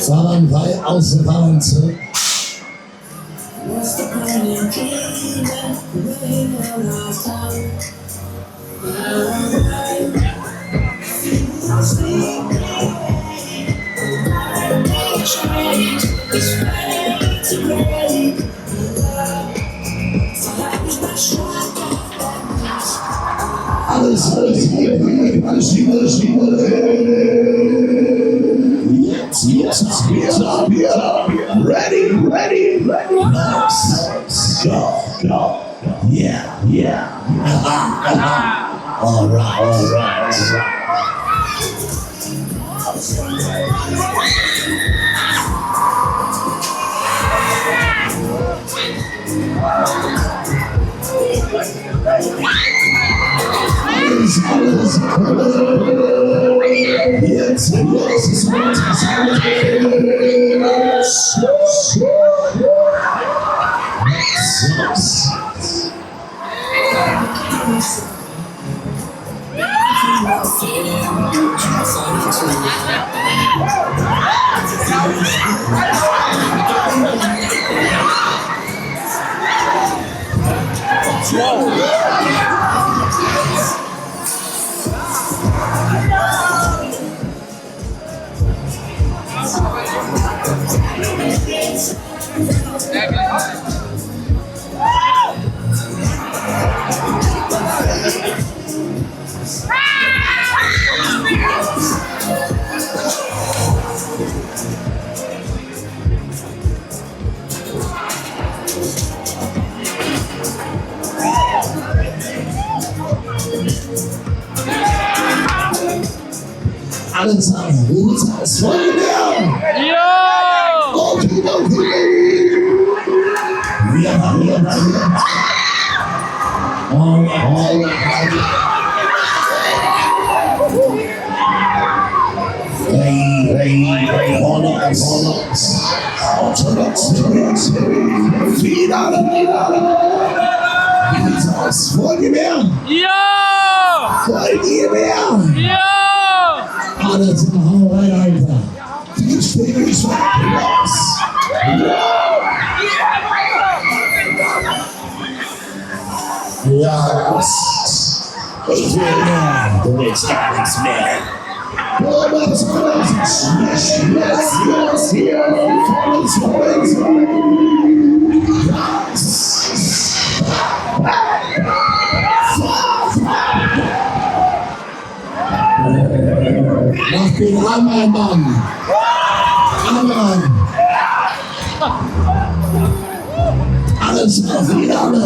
Fahren bei Außenbahn zurück. Alles hier. Jetzt, ready. Let's go. Yeah. All right. Alles. Jetzt. Alles an, gut, es voll mehr. Ja! Okay. All right. Hey, Hornets. Vollgewehr. Ja! Ja! Alles hau rein, Alter. Die Spiegel ist los. Ja, ich will mehr. Du willst gar nichts mehr. Mach den Hammer, Mann! Alles auf Finale!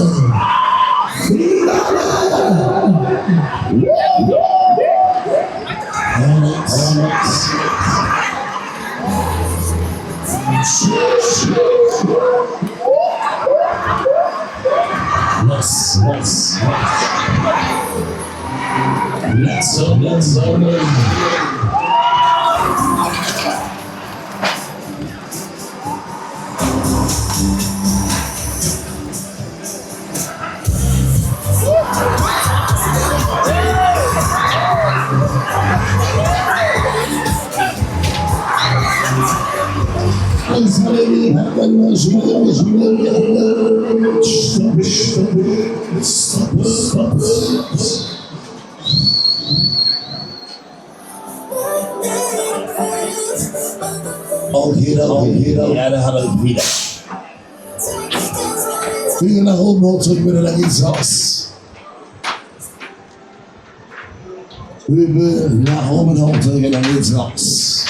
Let's go. Okay, ja, da hat er wieder. Finger nach oben und zurück wieder, dann geht's raus. Übel nach oben und zurück, dann geht's raus.